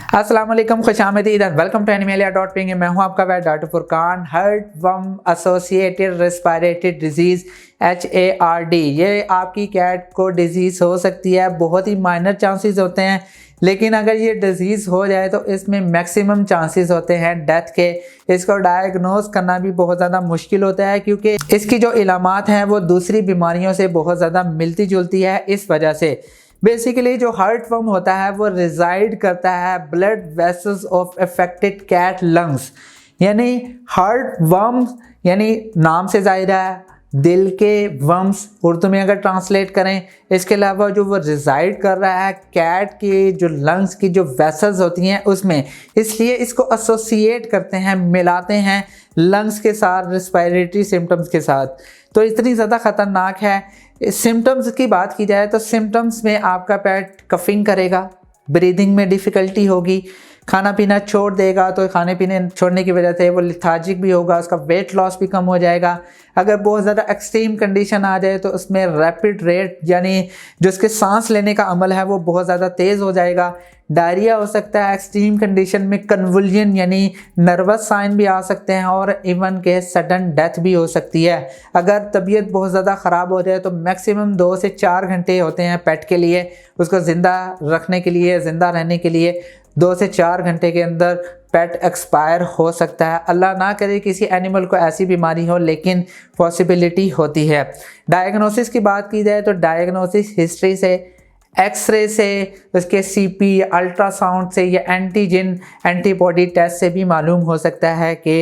अस्सलाम वालेकुम, खुशामदीद एंड वेलकम टू एनिमेलिया.पिंग। मैं हूं आपका वैद doctor Furqan. Heartworm associated respiratory disease HARD, ये आपकी कैट को डिजीज़ हो सकती है। बहुत ही माइनर चांसेस होते हैं, लेकिन अगर ये डिजीज़ हो जाए तो इसमें मैक्सिमम चांसेस होते हैं डेथ के। इसको डायग्नोज करना भी बहुत ज़्यादा मुश्किल होता है, क्योंकि इसकी जो इलामात हैं वो दूसरी बीमारियों से बहुत ज़्यादा मिलती जुलती है। इस वजह से बेसिकली जो हार्टवर्म होता है वो रिजाइड करता है blood vessels of affected cat lungs. यानी हार्टवर्म यानी नाम से जाहिर है दिल के वर्म्स, उर्दू में अगर ट्रांसलेट करें। इसके अलावा जो वो रिजाइड कर रहा है कैट की जो लंग्स की जो वेसल्स होती हैं उसमें, इसलिए इसको एसोसिएट करते हैं, मिलाते हैं लंग्स के साथ, रेस्पिरेटरी सिम्टम्स के साथ। तो इतनी ज़्यादा ख़तरनाक है। सिम्टम्स की बात की जाए तो सिम्टम्स में आपका पेट कफिंग करेगा, ब्रीदिंग में डिफ़िकल्टी होगी, खाना पीना छोड़ देगा तो खाने पीने छोड़ने की वजह से वो लिथार्जिक भी होगा, उसका वेट लॉस भी कम हो जाएगा। अगर बहुत ज़्यादा एक्सट्रीम कंडीशन आ जाए तो उसमें रैपिड रेट यानी जो उसके सांस लेने का अमल है वो बहुत ज़्यादा तेज़ हो जाएगा। डायरिया हो सकता है। एक्सट्रीम कंडीशन में कन्वुल्जन यानी नर्वस साइन भी आ सकते हैं, और इवन के सडन डेथ भी हो सकती है। अगर तबीयत बहुत ज़्यादा ख़राब हो जाए तो मैक्सिमम 2 से 4 घंटे होते हैं पेट के लिए, उसको ज़िंदा रखने के लिए, ज़िंदा रहने के लिए 2 से 4 घंटे के अंदर पेट एक्सपायर हो सकता है। अल्लाह ना करे किसी एनिमल को ऐसी बीमारी हो, लेकिन पॉसिबिलिटी होती है। डायग्नोसिस की बात की जाए तो डायग्नोसिस हिस्ट्री से, एक्सरे से, उसके CP, अल्ट्रासाउंड से या एंटीजन एंटीबॉडी टेस्ट से भी मालूम हो सकता है कि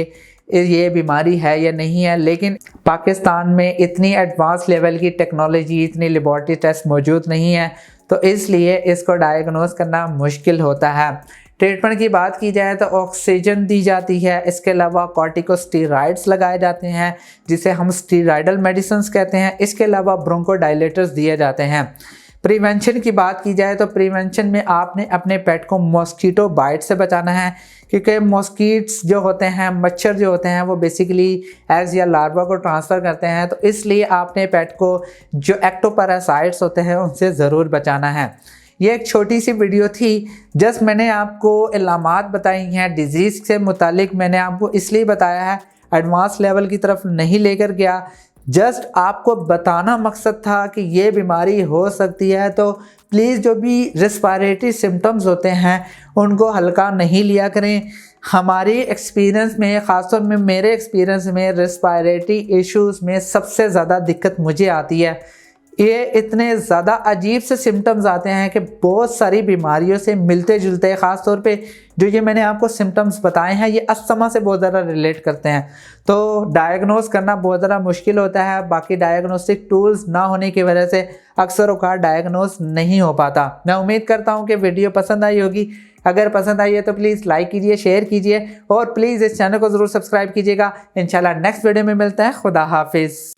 ये बीमारी है या नहीं है। लेकिन पाकिस्तान में इतनी एडवांस लेवल की टेक्नोलॉजी, इतनी लेबॉरेटरी टेस्ट मौजूद नहीं है, तो इसलिए इसको डायग्नोस करना मुश्किल होता है। ट्रीटमेंट की बात की जाए तो ऑक्सीजन दी जाती है। इसके अलावा कॉर्टिकोस्टेरॉइड्स लगाए जाते हैं, जिसे हम स्टेरॉइडल मेडिसिन कहते हैं। इसके अलावा ब्रोंकोडायलेटर्स दिए जाते हैं। प्रिवेंशन की बात की जाए तो प्रिवेंशन में आपने अपने पेट को मॉस्किटो बाइट से बचाना है, क्योंकि मॉस्किट्स जो होते हैं, मच्छर जो होते हैं, वो बेसिकली एग्स या लार्वा को ट्रांसफ़र करते हैं। तो इसलिए आपने पेट को जो एक्टोपैरासाइट्स होते हैं उनसे ज़रूर बचाना है। ये एक छोटी सी वीडियो थी, जस्ट मैंने आपको इलामात बताई हैं डिज़ीज़ से मुतालिक। मैंने आपको इसलिए बताया है, एडवांस लेवल की तरफ नहीं लेकर गया, जस्ट आपको बताना मकसद था कि ये बीमारी हो सकती है। तो प्लीज़ जो भी रेस्पिरेटरी सिम्टम्स होते हैं उनको हल्का नहीं लिया करें। हमारी एक्सपीरियंस में, ख़ासतौर में मेरे एक्सपीरियंस में, रेस्पिरेटरी इश्यूज़ में सबसे ज़्यादा दिक्कत मुझे आती है। ये इतने ज़्यादा अजीब से सिम्टम्स आते हैं कि बहुत सारी बीमारियों से मिलते जुलते हैं। ख़ास तौर पे जो ये मैंने आपको सिम्टम्स बताए हैं ये अस्थमा से बहुत ज़्यादा रिलेट करते हैं। तो डायग्नोस करना बहुत ज़्यादा मुश्किल होता है। बाकी डायग्नोस्टिक टूल्स ना होने की वजह से अक्सर औक़ात डायग्नोस नहीं हो पाता। मैं उम्मीद करता हूँ कि वीडियो पसंद आई होगी। अगर पसंद आई है तो प्लीज़ लाइक कीजिए, शेयर कीजिए, और प्लीज़ इस चैनल को ज़रूर सब्सक्राइब कीजिएगा। इंशाल्लाह नेक्स्ट वीडियो में मिलते हैं। खुदा हाफिज़।